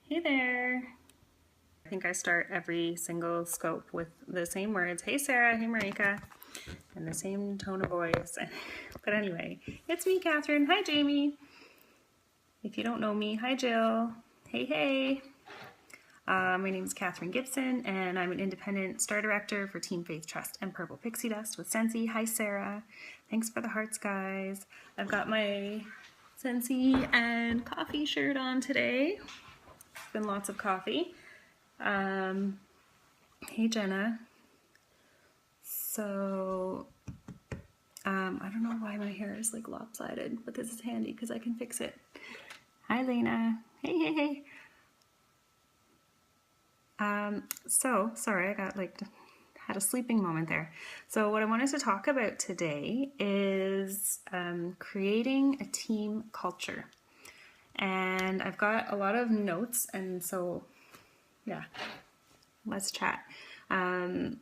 Hey there. I think I start every single scope with the same words. Hey Sarah, hey Marika, and the same tone of voice. But anyway, it's me, Catherine. Hi Jamie. If you don't know me, hi Jill. Hey, hey. My name is Catherine Gibson, and I'm an independent star director for Team Faith Trust and Purple Pixie Dust with Scentsy. Hi Sarah. Thanks for the hearts, guys. I've got my Scentsy and coffee shirt on today. It's been lots of coffee. Hey Jenna. So, I don't know why my hair is like lopsided, but this is handy because I can fix it. Hi Lena. Hey, hey, hey. Sorry, I got had a sleeping moment there. So what I wanted to talk about today is creating a team culture. And I've got a lot of notes, and so, yeah, let's chat. The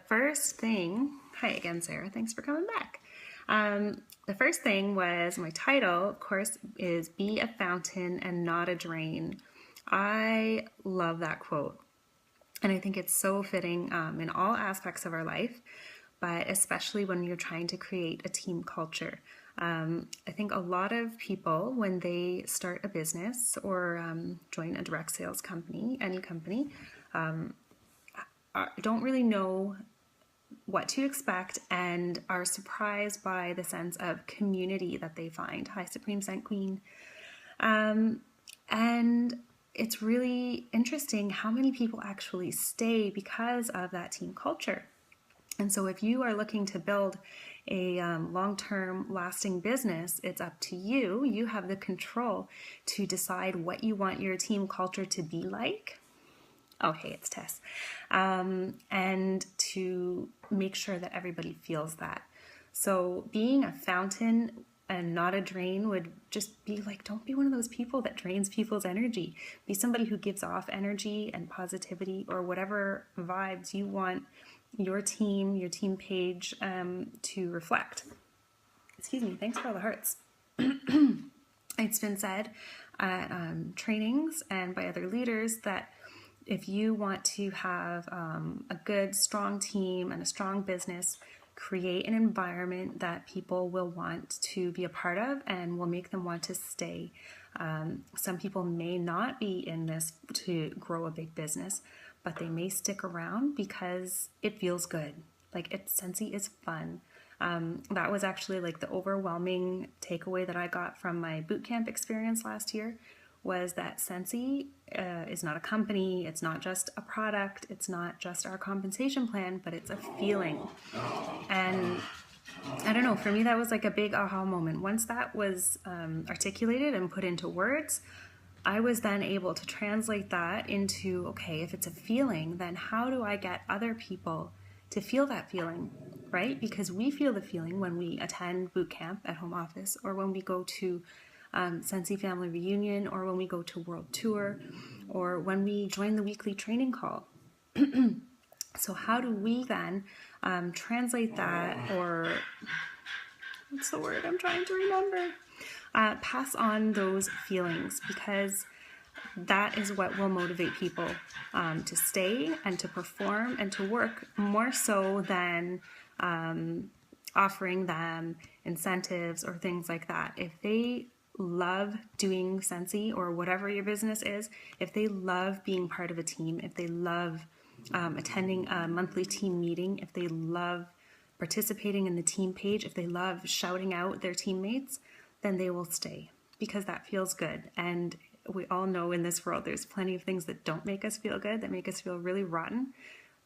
first thing, hi again, Sarah, thanks for coming back. The first thing was my title, of course, is Be a Fountain and Not a Drain. I love that quote. And I think it's so fitting in all aspects of our life, but especially when you're trying to create a team culture. I think a lot of people, when they start a business or join a direct sales company, any company, don't really know what to expect and are surprised by the sense of community that they find. Hi, Supreme Scent Queen. And it's really interesting how many people actually stay because of that team culture. And so if you are looking to build a long-term lasting business, it's up to you. You have the control to decide what you want your team culture to be like. Oh, hey, it's Tess. And to make sure that everybody feels that. So being a fountain and not a drain would just be like, don't be one of those people that drains people's energy. Be somebody who gives off energy and positivity or whatever vibes you want your team page to reflect. Excuse me, thanks for all the hearts. It's been said at trainings and by other leaders that if you want to have a good, strong team and a strong business, create an environment that people will want to be a part of and will make them want to stay. Some people may not be in this to grow a big business, but they may stick around because it feels good. Like Scentsy is fun. That was actually like the overwhelming takeaway that I got from my bootcamp experience last year, was that Scentsy is not a company, it's not just a product, it's not just our compensation plan, but it's a feeling. And I don't know, for me that was like a big aha moment. Once that was articulated and put into words, I was then able to translate that into, okay, if it's a feeling, then how do I get other people to feel that feeling, right? Because we feel the feeling when we attend boot camp at home office, or when we go to Scentsy Family Reunion, or when we go to World Tour, or when we join the weekly training call. So how do we then translate that, or what's the word I'm trying to remember? Pass on those feelings, because that is what will motivate people to stay and to perform and to work, more so than offering them incentives or things like that. If they love doing Scentsy or whatever your business is, if they love being part of a team, if they love attending a monthly team meeting, if they love participating in the team page, if they love shouting out their teammates, then they will stay, because that feels good. And we all know in this world there's plenty of things that don't make us feel good, that make us feel really rotten.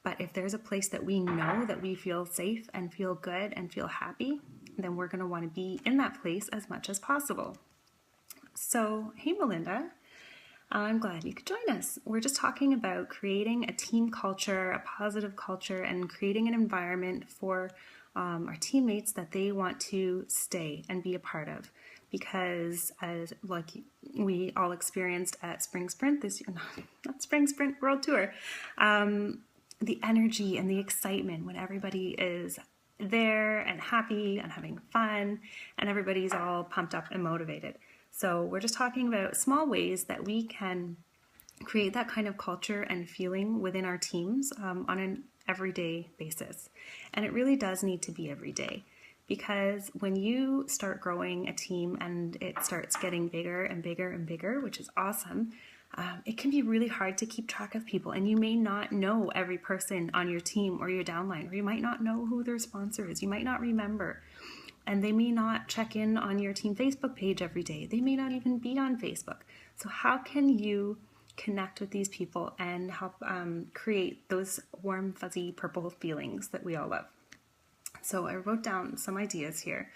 But if there's a place that we know that we feel safe and feel good and feel happy, then we're going to want to be in that place as much as possible. So, hey Melinda, I'm glad you could join us. We're just talking about creating a team culture, a positive culture, and creating an environment for our teammates that they want to stay and be a part of. Because as like we all experienced at Spring Sprint this year, not Spring Sprint, World Tour, the energy and the excitement when everybody is there and happy and having fun and everybody's all pumped up and motivated. So we're just talking about small ways that we can create that kind of culture and feeling within our teams on an everyday basis. And it really does need to be every day, because when you start growing a team and it starts getting bigger and bigger and bigger, which is awesome, it can be really hard to keep track of people. And you may not know every person on your team or your downline, or you might not know who their sponsor is. You might not remember. And they may not check in on your team Facebook page every day. They may not even be on Facebook. So how can you connect with these people and help create those warm, fuzzy purple feelings that we all love? So I wrote down some ideas here.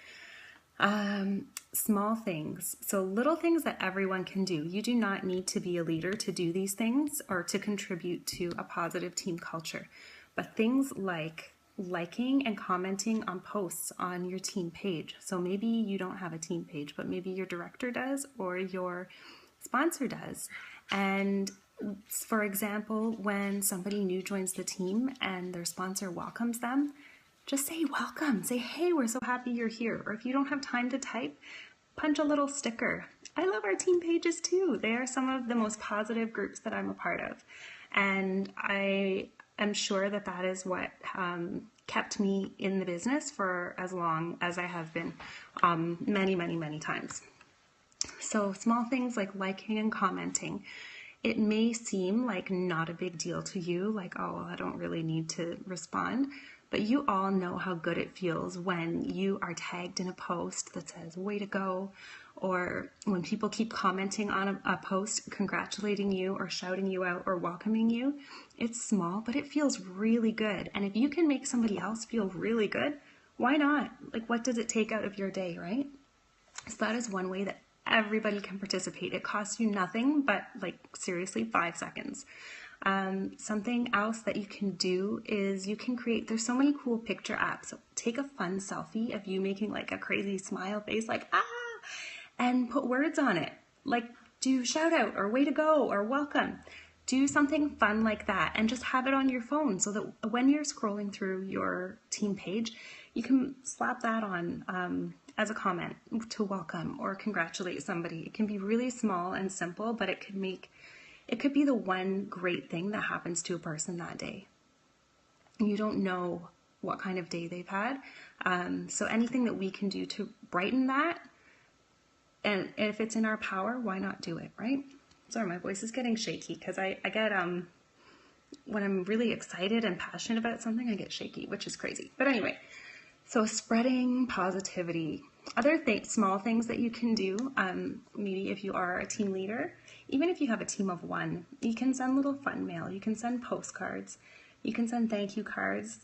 Small things. So little things that everyone can do. You do not need to be a leader to do these things or to contribute to a positive team culture. But things like liking and commenting on posts on your team page. So maybe you don't have a team page, but maybe your director does or your sponsor does. And for example, when somebody new joins the team and their sponsor welcomes them, just say welcome. Say, hey, we're so happy you're here. Or if you don't have time to type, punch a little sticker. I love our team pages too. They are some of the most positive groups that I'm a part of. And I'm sure that that is what kept me in the business for as long as I have been, many, many, many times. So small things like liking and commenting. It may seem like not a big deal to you, like, oh, well, I don't really need to respond. But you all know how good it feels when you are tagged in a post that says, way to go, or when people keep commenting on a post, congratulating you or shouting you out or welcoming you. It's small, but it feels really good. And if you can make somebody else feel really good, why not? Like, what does it take out of your day, right? So that is one way that everybody can participate. It costs you nothing but, like, seriously, 5 seconds. Something else that you can do is you can create, there's so many cool picture apps. So take a fun selfie of you making like a crazy smile face, like, ah, and put words on it. Like, do shout out or way to go or welcome. Do something fun like that and just have it on your phone so that when you're scrolling through your team page, you can slap that on as a comment to welcome or congratulate somebody. It can be really small and simple, but it could be the one great thing that happens to a person that day. You don't know what kind of day they've had. So anything that we can do to brighten that, and if it's in our power, why not do it, right? Sorry, my voice is getting shaky because I get, when I'm really excited and passionate about something, I get shaky, which is crazy. But anyway, so spreading positivity. Other small things that you can do, maybe if you are a team leader, even if you have a team of one, you can send little fun mail, you can send postcards, you can send thank you cards,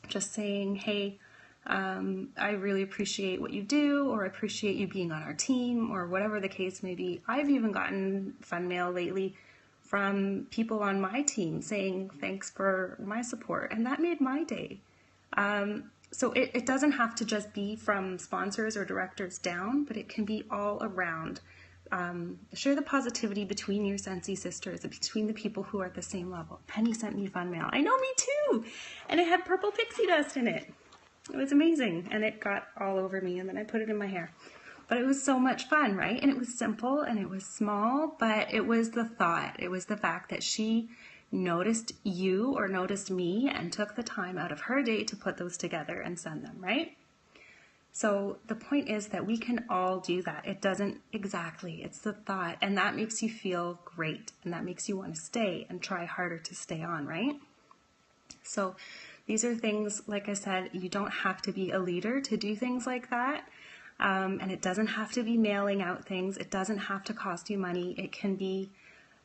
just saying, hey, I really appreciate what you do, or appreciate you being on our team, or whatever the case may be. I've even gotten fun mail lately from people on my team saying thanks for my support, and that made my day. So it doesn't have to just be from sponsors or directors down, but it can be all around. Share the positivity between your Scentsy sisters, between the people who are at the same level. Penny sent me fun mail. I know, me too. And it had purple pixie dust in it. It was amazing. And it got all over me, and then I put it in my hair. But it was so much fun, right? And it was simple and it was small, but it was the thought. It was the fact that she noticed you or noticed me and took the time out of her day to put those together and send them, right? So the point is that we can all do that. It doesn't exactly, it's the thought, and that makes you feel great, and that makes you want to stay and try harder to stay on, right? So these are things, like I said, you don't have to be a leader to do things like that. And it doesn't have to be mailing out things. It doesn't have to cost you money. It can be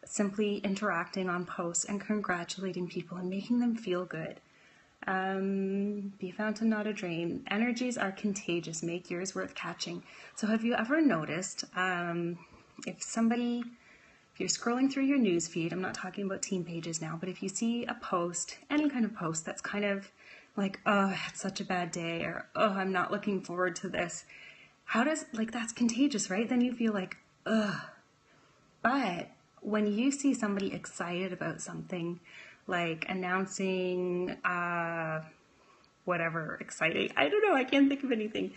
simply interacting on posts and congratulating people and making them feel good. Be a fountain, not a drain. Energies are contagious. Make yours worth catching. So have you ever noticed if you're scrolling through your news feed, I'm not talking about team pages now, but if you see a post, any kind of post that's kind of like, oh, I had such a bad day, or oh, I'm not looking forward to this. That's contagious, right? Then you feel like, ugh. But when you see somebody excited about something, like announcing whatever exciting, I don't know, I can't think of anything,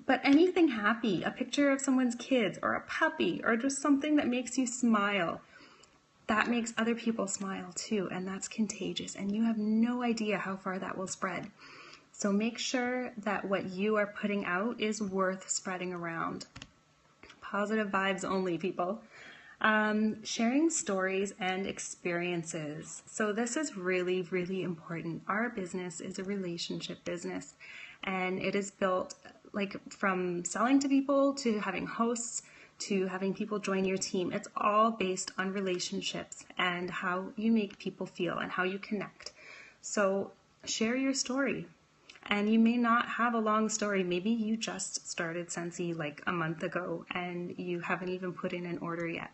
but anything happy, a picture of someone's kids or a puppy or just something that makes you smile, that makes other people smile too, and that's contagious, and you have no idea how far that will spread. So make sure that what you are putting out is worth spreading around. Positive vibes only, people. Sharing stories and experiences. So this is really, really important. Our business is a relationship business, and it is built like from selling to people to having hosts to having people join your team. It's all based on relationships and how you make people feel and how you connect. So share your story. And you may not have a long story. Maybe you just started Scentsy like a month ago and you haven't even put in an order yet.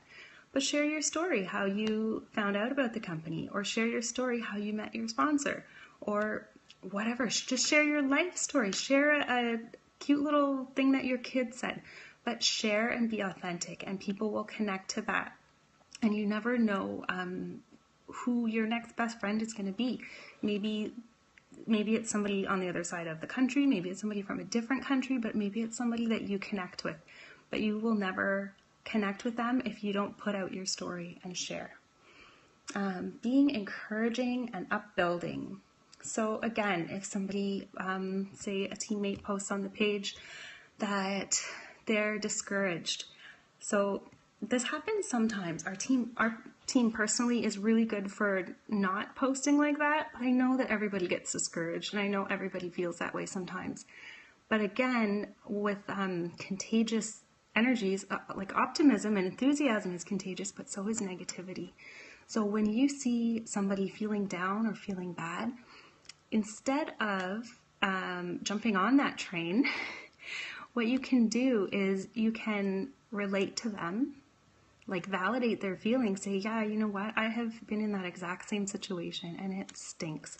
But share your story, how you found out about the company, or share your story, how you met your sponsor, or whatever. Just share your life story. Share a cute little thing that your kid said. But share and be authentic, and people will connect to that. And you never know who your next best friend is going to be. Maybe it's somebody on the other side of the country, maybe it's somebody from a different country, but maybe it's somebody that you connect with. But you will never connect with them if you don't put out your story and share. Being encouraging and upbuilding. So again, if somebody, say a teammate posts on the page that they're discouraged. So this happens sometimes. Our team personally is really good for not posting like that, but I know that everybody gets discouraged, and I know everybody feels that way sometimes. But again, with contagious energies, like optimism and enthusiasm is contagious, but so is negativity. So when you see somebody feeling down or feeling bad, instead of jumping on that train, what you can do is you can relate to them, like validate their feelings, say, yeah, you know what, I have been in that exact same situation and it stinks,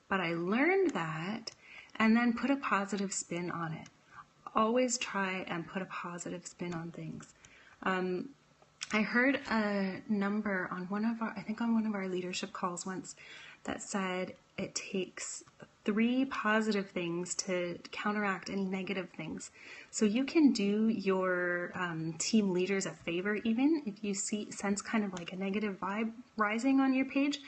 but I learned that, and then put a positive spin on it. Always try and put a positive spin on things. I heard a number on one of our leadership calls once that said it takes 3 positive things to counteract any negative things. So you can do your team leaders a favor, even if you sense kind of like a negative vibe rising on your page,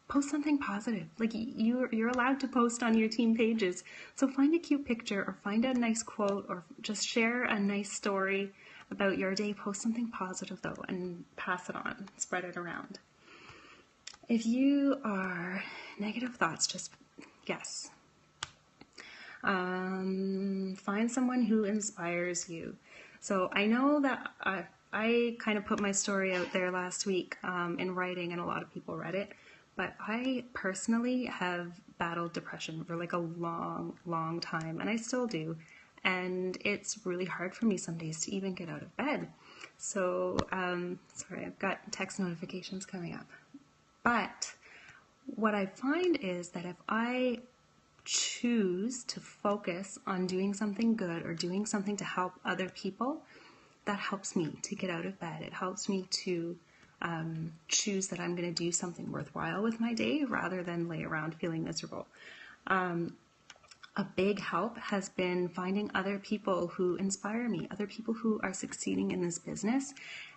post something positive. Like you're allowed to post on your team pages. So find a cute picture or find a nice quote or just share a nice story about your day. Post something positive though and pass it on, spread it around. If you are negative thoughts, just yes. Find someone who inspires you. So I know that I kind of put my story out there last week in writing, and a lot of people read it, but I personally have battled depression for like a long, long time, and I still do. And it's really hard for me some days to even get out of bed. So, sorry, I've got text notifications coming up. But what I find is that if I choose to focus on doing something good or doing something to help other people, that helps me to get out of bed. It helps me to choose that I'm going to do something worthwhile with my day rather than lay around feeling miserable. A big help has been finding other people who inspire me, other people who are succeeding in this business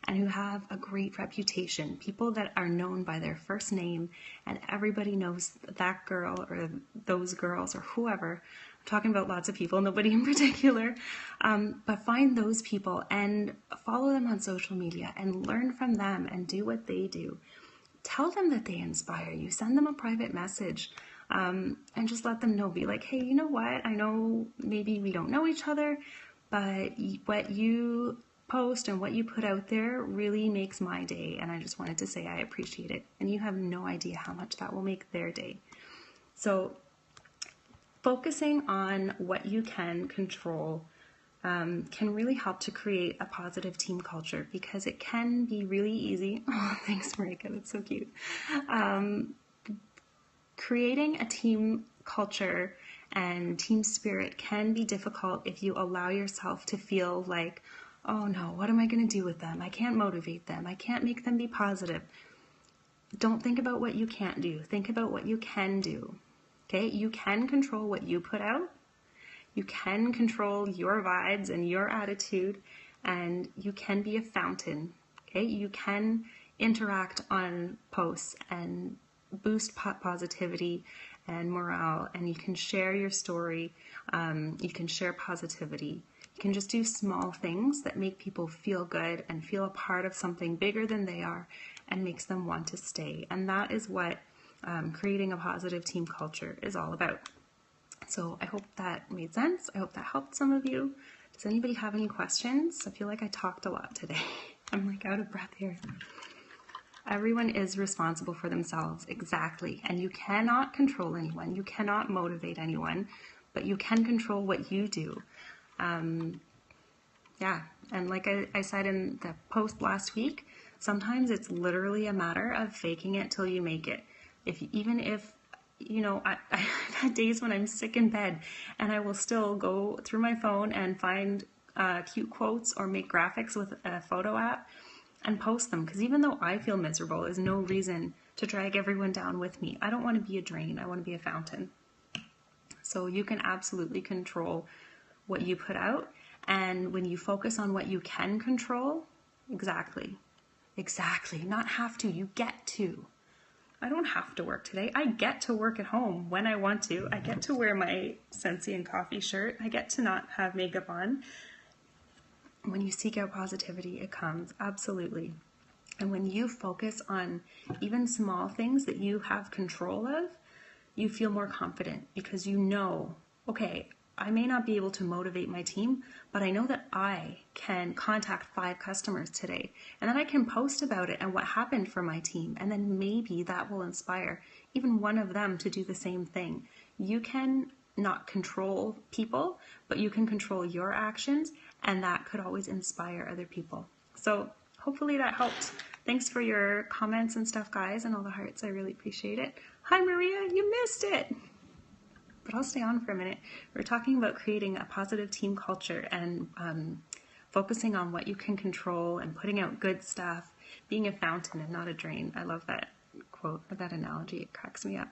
and who have a great reputation, people that are known by their first name and everybody knows that girl or those girls or whoever. I'm talking about lots of people, nobody in particular, but find those people and follow them on social media and learn from them and do what they do. Tell them that they inspire you. Send them a private message. And just let them know, be like, hey, you know what? I know maybe we don't know each other, but what you post and what you put out there really makes my day. And I just wanted to say I appreciate it. And you have no idea how much that will make their day. So focusing on what you can control can really help to create a positive team culture, because it can be really easy. Oh, thanks, Marika. That's so cute. Creating a team culture and team spirit can be difficult if you allow yourself to feel like, oh no, what am I going to do with them? I can't motivate them. I can't make them be positive. Don't think about what you can't do. Think about what you can do. Okay? You can control what you put out. You can control your vibes and your attitude, and you can be a fountain. Okay? You can interact on posts and boost positivity and morale, and you can share your story, you can share positivity. You can just do small things that make people feel good and feel a part of something bigger than they are and makes them want to stay. And that is what creating a positive team culture is all about. So I hope that made sense. I hope that helped some of you. Does anybody have any questions? I feel like I talked a lot today. I'm like out of breath here. Everyone is responsible for themselves, exactly. And you cannot control anyone. You cannot motivate anyone, but you can control what you do. Yeah, and like I said in the post last week, sometimes it's literally a matter of faking it till you make it. Even if, you know, I've had days when I'm sick in bed and I will still go through my phone and find cute quotes or make graphics with a photo app and post them. Because even though I feel miserable, there's no reason to drag everyone down with me. I don't want to be a drain. I want to be a fountain. So you can absolutely control what you put out. And when you focus on what you can control, exactly, not have to, you get to. I don't have to work today. I get to work at home when I want to. I get to wear my Scentsy and Coffee shirt. I get to not have makeup on. When you seek out positivity, it comes, absolutely. And when you focus on even small things that you have control of, you feel more confident because you know, okay, I may not be able to motivate my team, but I know that I can contact 5 customers today and then I can post about it and what happened for my team. And then maybe that will inspire even one of them to do the same thing. You can not control people, but you can control your actions, and that could always inspire other people. So hopefully that helped. Thanks for your comments and stuff, guys, and all the hearts. I really appreciate it. Hi, Maria, you missed it. But I'll stay on for a minute. We're talking about creating a positive team culture and focusing on what you can control and putting out good stuff, being a fountain and not a drain. I love that quote, or that analogy. It cracks me up.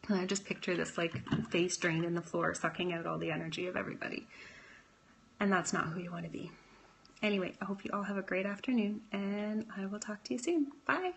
And I just picture this like face drain in the floor, sucking out all the energy of everybody. And that's not who you want to be. Anyway, I hope you all have a great afternoon, and I will talk to you soon. Bye.